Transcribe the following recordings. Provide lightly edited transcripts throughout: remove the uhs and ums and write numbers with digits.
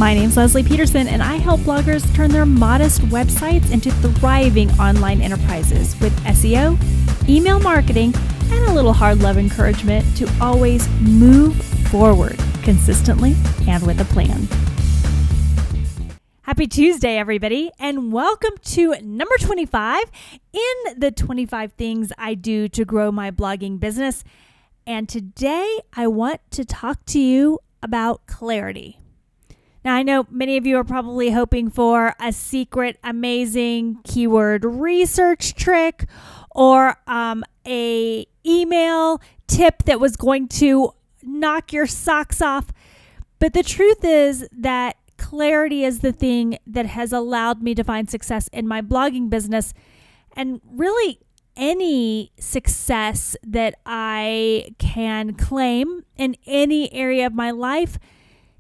My name's Leslie Peterson, and I help bloggers turn their modest websites into thriving online enterprises with SEO, email marketing, and a little hard love encouragement to always move forward consistently and with a plan. Happy Tuesday, everybody, and welcome to number 25 in the 25 things I do to grow my blogging business. And today I want to talk to you about clarity. Now, I know many of you are probably hoping for a secret, amazing keyword research trick or a email tip that was going to knock your socks off. But the truth is that clarity is the thing that has allowed me to find success in my blogging business, and really any success that I can claim in any area of my life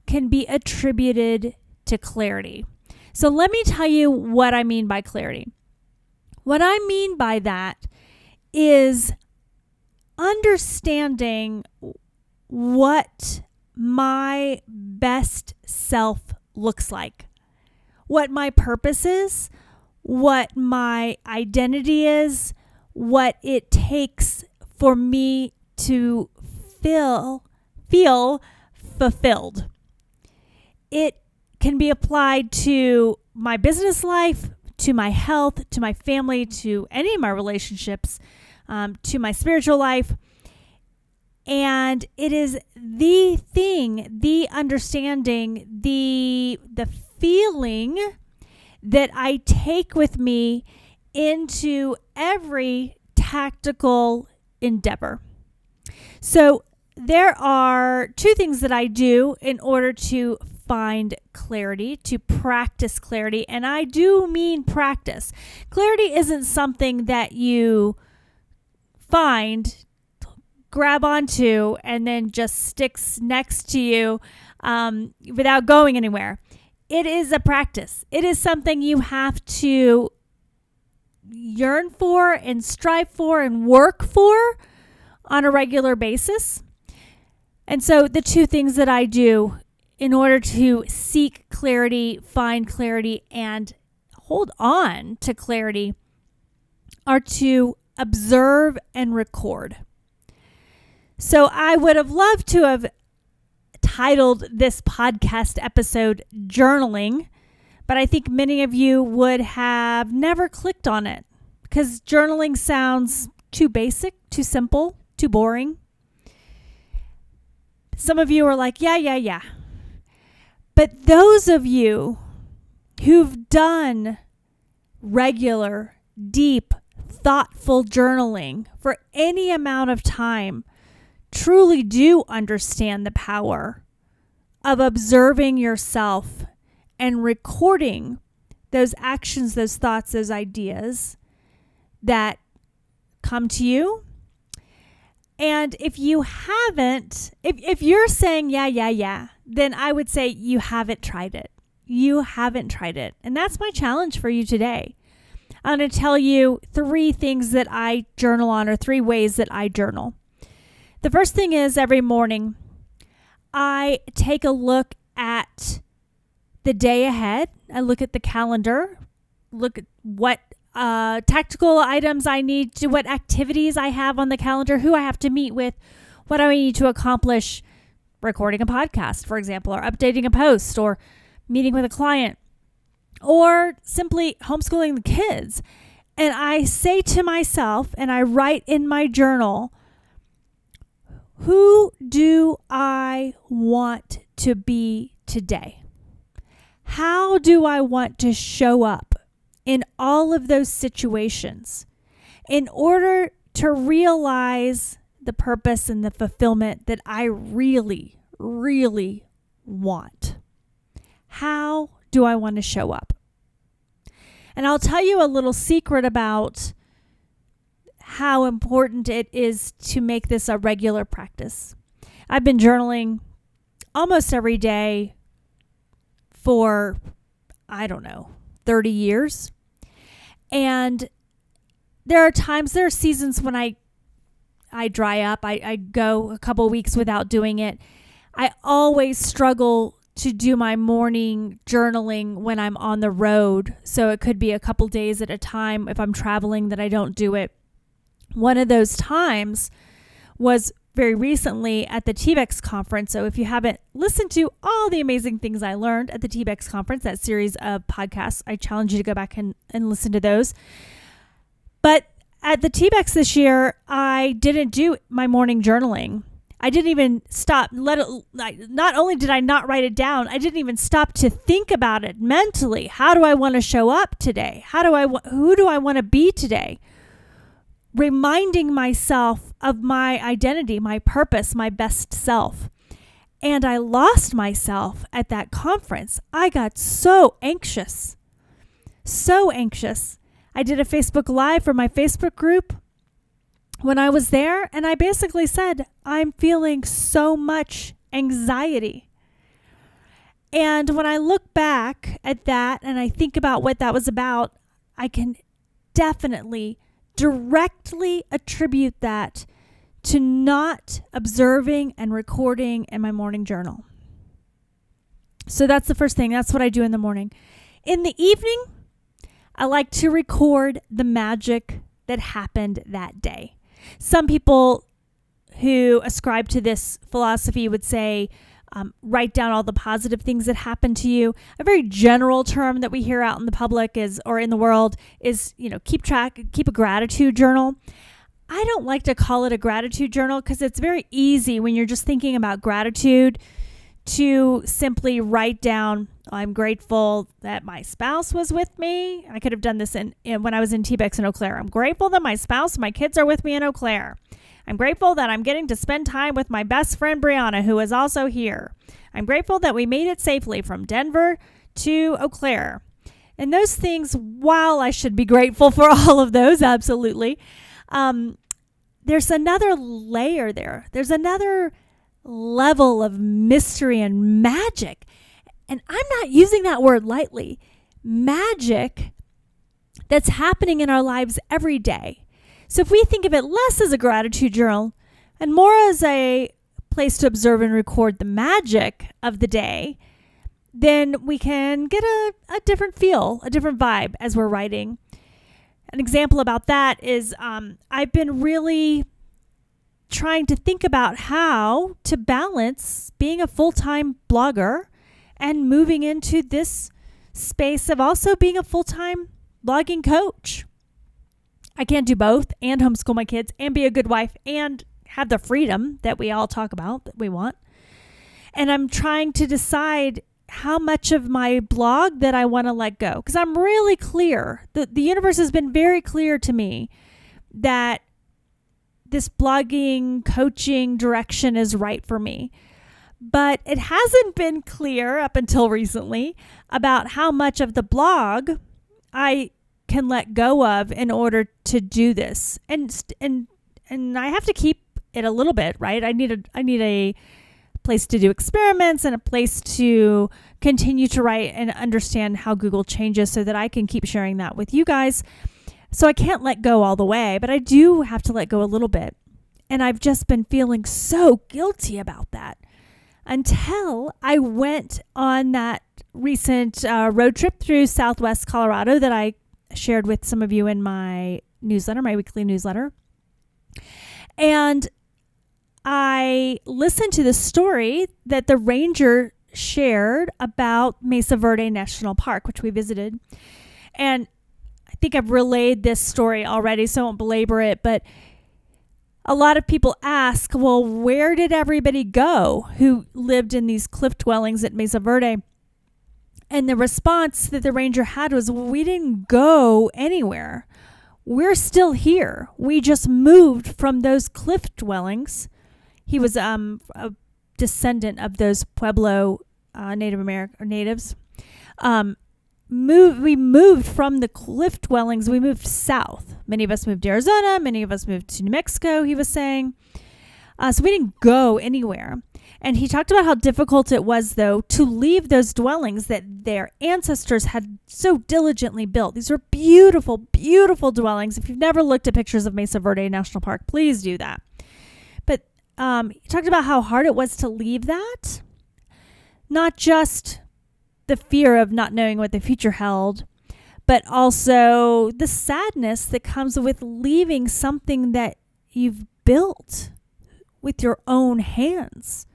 can be attributed to clarity. So let me tell you what I mean by clarity. What I mean by that is understanding what my best self looks like, what my purpose is, what my identity is, what it takes for me to feel fulfilled. It can be applied to my business life, to my health, to my family, to any of my relationships, to my spiritual life. And it is the thing, the understanding, the feeling that I take with me into every tactical endeavor. So there are two things that I do in order to find clarity, to practice clarity. And I do mean practice. Clarity isn't something that you find, grab onto, and then just sticks next to you without going anywhere. It is a practice. It is something you have to yearn for and strive for and work for on a regular basis. And so the two things that I do in order to seek clarity, find clarity, and hold on to clarity are to observe and record. So I would have loved to have titled this podcast episode Journaling, but I think many of you would have never clicked on it because journaling sounds too basic, too simple, too boring. Some of you are like, yeah. But those of you who've done regular, deep, thoughtful journaling for any amount of time truly do understand the power of observing yourself and recording those actions, those thoughts, those ideas that come to you. And if you haven't, if you're saying, yeah, then I would say you haven't tried it. You haven't tried it. And that's my challenge for you today. I'm going to tell you 3 things that I journal on, or 3 ways that I journal. The first thing is every morning, I take a look at the day ahead. I look at the calendar, look at what tactical items I need to, what activities I have on the calendar, who I have to meet with, what I need to accomplish, recording a podcast, for example, or updating a post, or meeting with a client, or simply homeschooling the kids. And I say to myself, and I write in my journal, who do I want to be today? How do I want to show up in all of those situations in order to realize the purpose and the fulfillment that I really, really want? How do I want to show up? And I'll tell you a little secret about how important it is to make this a regular practice. I've been journaling almost every day for, 30 years. And there are seasons when I dry up. I go a couple weeks without doing it. I always struggle to do my morning journaling when I'm on the road. So it could be a couple days at a time if I'm traveling that I don't do it. One of those times was very recently at the TBEX conference. So if you haven't listened to all the amazing things I learned at the TBEX conference, that series of podcasts, I challenge you to go back and listen to those. But at the TBEX this year, I didn't do my morning journaling. I didn't even stop. Not only did I not write it down, I didn't even stop to think about it mentally. How do I want to show up today? Who do I want to be today? Reminding myself of my identity, my purpose, my best self. And I lost myself at that conference. I got so anxious. I did a Facebook Live for my Facebook group when I was there, and I basically said, I'm feeling so much anxiety. And when I look back at that and I think about what that was about, I can definitely directly attribute that to not observing and recording in my morning journal. So that's the first thing. That's what I do in the morning. In the evening, I like to record the magic that happened that day. Some people who ascribe to this philosophy would say, write down all the positive things that happened to you. A very general term that we hear out in the public or in the world is, keep a gratitude journal. I don't like to call it a gratitude journal because it's very easy when you're just thinking about gratitude to simply write down, I'm grateful that my spouse was with me. I could have done this when I was in TBEX in Eau Claire. I'm grateful that my spouse and my kids are with me in Eau Claire. I'm grateful that I'm getting to spend time with my best friend, Brianna, who is also here. I'm grateful that we made it safely from Denver to Eau Claire. And those things, while I should be grateful for all of those, absolutely, there's another layer there. There's another level of mystery and magic. And I'm not using that word lightly. Magic that's happening in our lives every day. So if we think of it less as a gratitude journal and more as a place to observe and record the magic of the day, then we can get a different feel, a different vibe as we're writing. An example about that is I've been really trying to think about how to balance being a full-time blogger and moving into this space of also being a full-time blogging coach. I can't do both and homeschool my kids and be a good wife and have the freedom that we all talk about that we want. And I'm trying to decide how much of my blog that I want to let go. Because I'm really clear. The universe has been very clear to me that this blogging, coaching direction is right for me. But it hasn't been clear up until recently about how much of the blog I can let go of in order to do this. And I have to keep it a little bit, right? I need a place to do experiments and a place to continue to write and understand how Google changes so that I can keep sharing that with you guys. So I can't let go all the way, but I do have to let go a little bit. And I've just been feeling so guilty about that until I went on that recent road trip through Southwest Colorado that I shared with some of you in my newsletter, my weekly newsletter. And I listened to the story that the ranger shared about Mesa Verde National Park, which we visited. And I think I've relayed this story already, so I won't belabor it, but a lot of people ask, well, where did everybody go who lived in these cliff dwellings at Mesa Verde? And the response that the ranger had was, well, we didn't go anywhere. We're still here. We just moved from those cliff dwellings. He was a descendant of those Pueblo natives. We moved from the cliff dwellings. We moved south. Many of us moved to Arizona. Many of us moved to New Mexico, he was saying. So we didn't go anywhere. And he talked about how difficult it was, though, to leave those dwellings that their ancestors had so diligently built. These were beautiful, beautiful dwellings. If you've never looked at pictures of Mesa Verde National Park, please do that. But he talked about how hard it was to leave that. not just the fear of not knowing what the future held, but also the sadness that comes with leaving something that you've built with your own hands.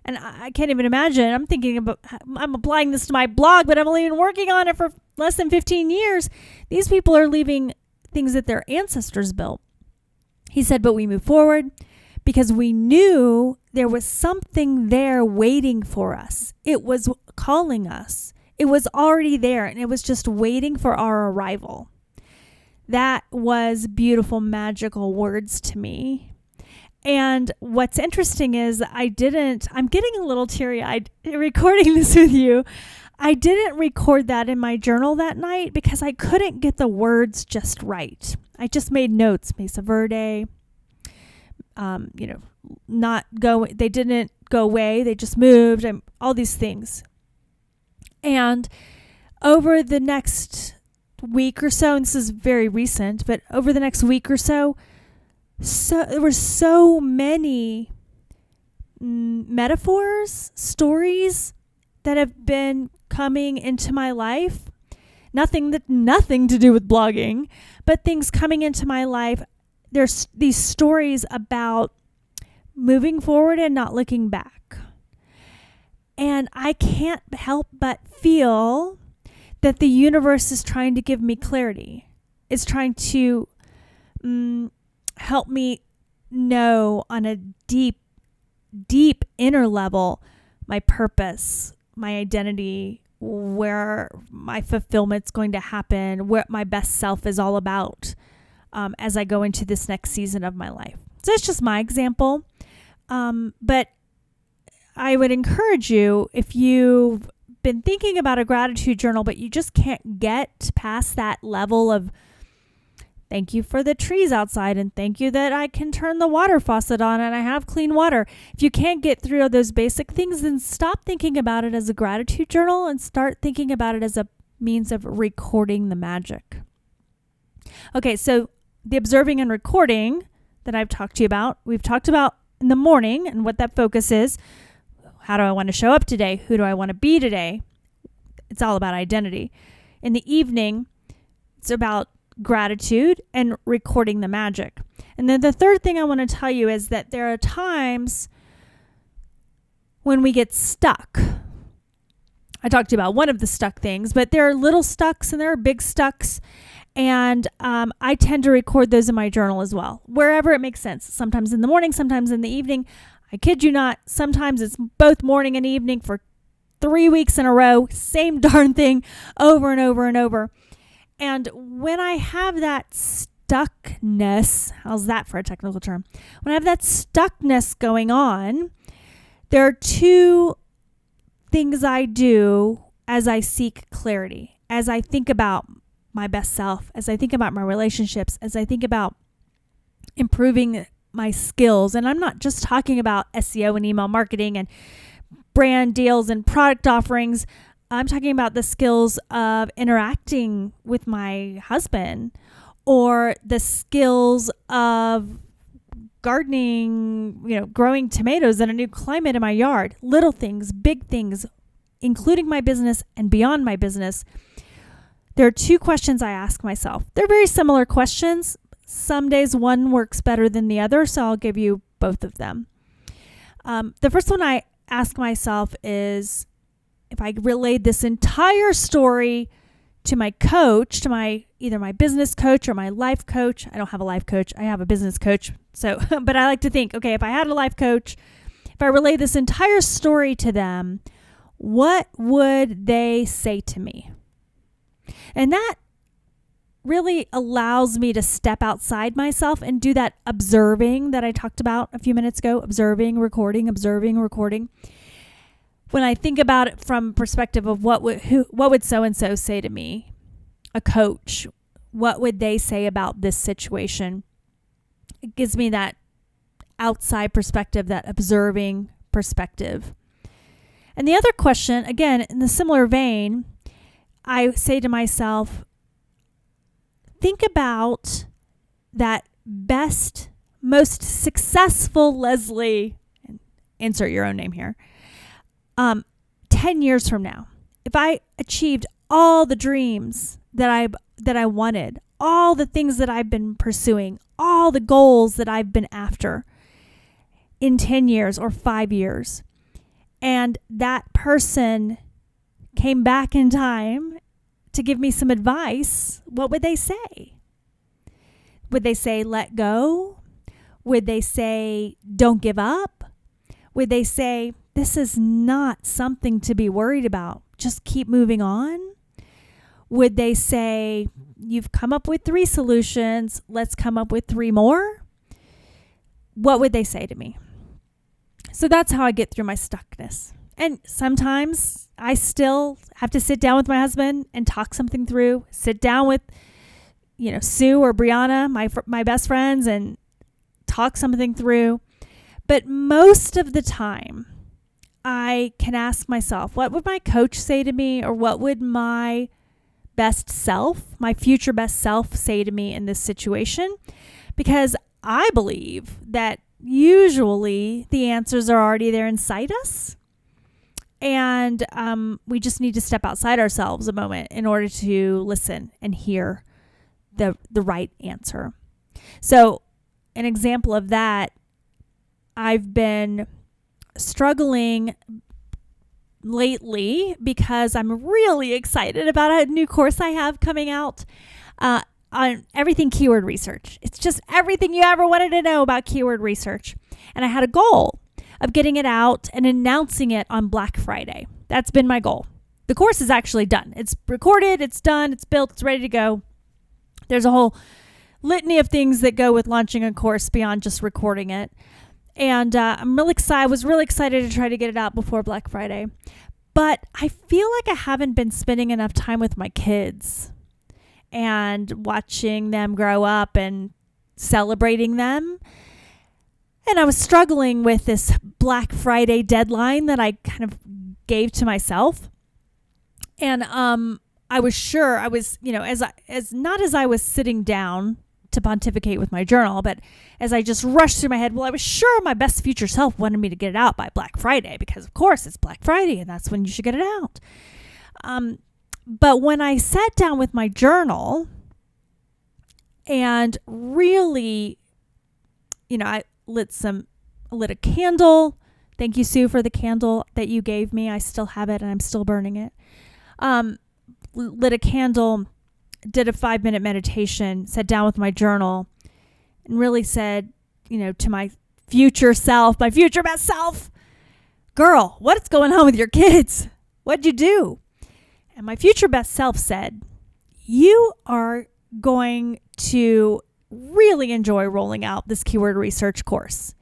And I can't even imagine. I'm applying this to my blog, but I've only been working on it for less than 15 years. These people are leaving things that their ancestors built. He said, but we move forward because we knew there was something there waiting for us. It was calling us. It was already there, and it was just waiting for our arrival. That was beautiful, magical words to me. And what's interesting is I'm getting a little teary-eyed recording this with you. I didn't record that in my journal that night because I couldn't get the words just right. I just made notes, Mesa Verde, they didn't go away. They just moved, and all these things. And over the next week or so, and this is very recent, but over the next week or so, there were so many metaphors, stories that have been coming into my life. Nothing to do with blogging, but things coming into my life. There's these stories about moving forward and not looking back. And I can't help but feel that the universe is trying to give me clarity. It's trying to help me know on a deep, deep inner level my purpose, my identity, where my fulfillment's going to happen, what my best self is all about as I go into this next season of my life. So it's just my example. But I would encourage you, if you've been thinking about a gratitude journal, but you just can't get past that level of thank you for the trees outside and thank you that I can turn the water faucet on and I have clean water. If you can't get through those basic things, then stop thinking about it as a gratitude journal and start thinking about it as a means of recording the magic. Okay, so the observing and recording that I've talked to you about, we've talked about in the morning and what that focus is. How do I want to show up today? Who do I want to be today? It's all about identity. In the evening, it's about gratitude and recording the magic. And then the third thing I want to tell you is that there are times when we get stuck. I talked to you about one of the stuck things, but there are little stucks and there are big stucks. And I tend to record those in my journal as well, wherever it makes sense. Sometimes in the morning, sometimes in the evening. I kid you not, sometimes it's both morning and evening for 3 weeks in a row, same darn thing over and over and over. And when I have that stuckness, how's that for a technical term? When I have that stuckness going on, there are two things I do as I seek clarity, as I think about my best self, as I think about my relationships, as I think about improving my skills. And I'm not just talking about SEO and email marketing and brand deals and product offerings. I'm talking about the skills of interacting with my husband or the skills of gardening, growing tomatoes in a new climate in my yard. Little things, big things, including my business and beyond my business. There are two questions I ask myself. They're very similar questions. Some days one works better than the other, so I'll give you both of them. The first one I ask myself is, if I relayed this entire story to my coach, to either my business coach or my life coach. I don't have a life coach. I have a business coach. So, but I like to think, okay, if I had a life coach, if I relay this entire story to them, what would they say to me? And that really allows me to step outside myself and do that observing that I talked about a few minutes ago. Observing, recording. When I think about it from perspective of what would so-and-so say to me, a coach, what would they say about this situation? It gives me that outside perspective, that observing perspective. And the other question, again, in the similar vein, I say to myself, think about that best, most successful Leslie, insert your own name here. 10 years from now, if I achieved all the dreams that I wanted, all the things that I've been pursuing, all the goals that I've been after in 10 years or 5 years, and that person came back in time to give me some advice, what would they say? Would they say, let go? Would they say, don't give up? Would they say, this is not something to be worried about, just keep moving on? Would they say, you've come up with 3 solutions, let's come up with 3 more? What would they say to me? So that's how I get through my stuckness. And sometimes I still have to sit down with my husband and talk something through, sit down with, Sue or Brianna, my best friends, and talk something through. But most of the time, I can ask myself, what would my coach say to me, or what would my best self, my future best self, say to me in this situation? Because I believe that usually the answers are already there inside us. And we just need to step outside ourselves a moment in order to listen and hear the right answer. So an example of that, I've been struggling lately because I'm really excited about a new course I have coming out on everything keyword research. It's just everything you ever wanted to know about keyword research. And I had a goal of getting it out and announcing it on Black Friday. That's been my goal. The course is actually done. It's recorded, it's done, it's built, it's ready to go. There's a whole litany of things that go with launching a course beyond just recording it. And I'm really excited. I was really excited to try to get it out before Black Friday. But I feel like I haven't been spending enough time with my kids and watching them grow up and celebrating them. And I was struggling with this Black Friday deadline that I kind of gave to myself. And I was sure I was, as I was sitting down to pontificate with my journal, but as I just rushed through my head, well, I was sure my best future self wanted me to get it out by Black Friday, because of course it's Black Friday and that's when you should get it out. But when I sat down with my journal and really, I lit a candle. Thank you, Sue, for the candle that you gave me. I still have it and I'm still burning it. Lit a candle, did a 5-minute meditation, sat down with my journal, and really said, to my future self, my future best self, girl, what's going on with your kids? What'd you do? And my future best self said, you are going to really enjoy rolling out this keyword research course.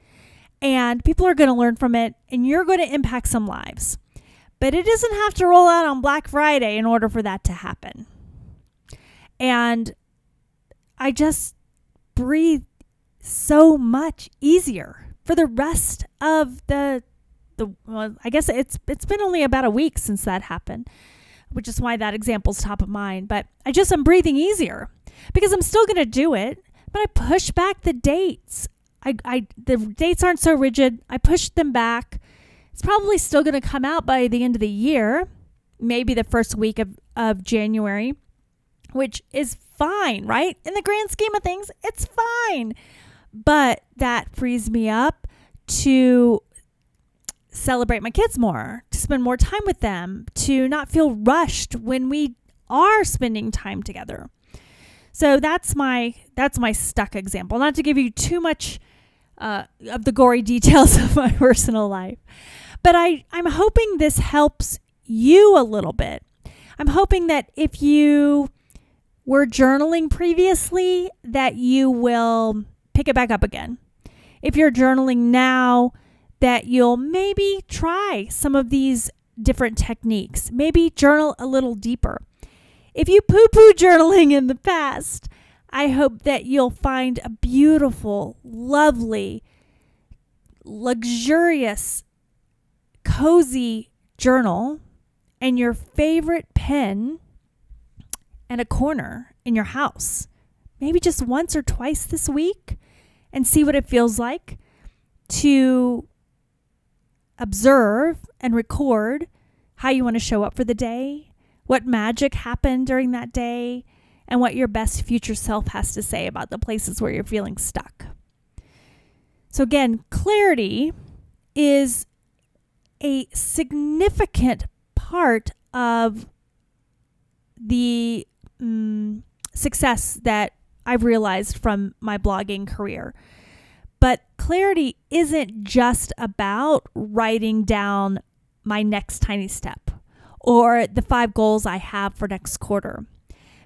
And people are going to learn from it, and you're going to impact some lives. But it doesn't have to roll out on Black Friday in order for that to happen. And I just breathe so much easier for the rest of well, I guess it's been only about a week since that happened, which is why that example's top of mind. But I'm breathing easier because I'm still going to do it, but I push back the dates. The dates aren't so rigid. I pushed them back. It's probably still going to come out by the end of the year, maybe the first week of January, which is fine, right? In the grand scheme of things, it's fine. But that frees me up to celebrate my kids more, to spend more time with them, to not feel rushed when we are spending time together. So that's my stuck example. Not to give you too much of the gory details of my personal life, but I'm hoping this helps you a little bit. I'm hoping that if you were journaling previously, that you will pick it back up again. If you're journaling now, that you'll maybe try some of these different techniques. Maybe journal a little deeper. If you poo-poo journaling in the past, I hope that you'll find a beautiful, lovely, luxurious, cozy journal and your favorite pen and a corner in your house. Maybe just once or twice this week, and see what it feels like to observe and record how you want to show up for the day, what magic happened during that day, and what your best future self has to say about the places where you're feeling stuck. So again, clarity is a significant part of the success that I've realized from my blogging career. But clarity isn't just about writing down my next tiny step or the 5 goals I have for next quarter.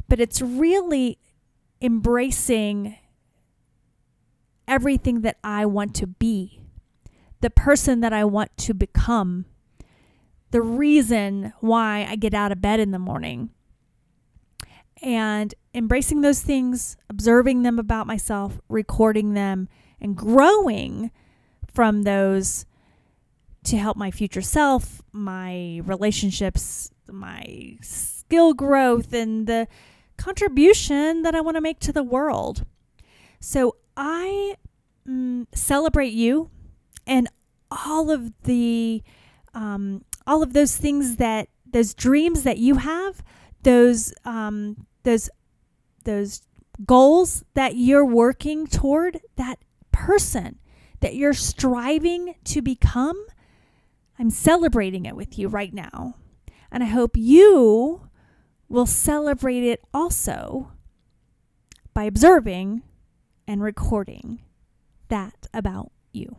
But it's really embracing everything that I want to be, the person that I want to become, the reason why I get out of bed in the morning. And embracing those things, observing them about myself, recording them, and growing from those to help my future self, my relationships, my skill growth, and the contribution that I want to make to the world. So I celebrate you and all of those things, those dreams that you have, those goals that you're working toward, that person that you're striving to become. I'm celebrating it with you right now. And I hope you will celebrate it also by observing and recording that about you.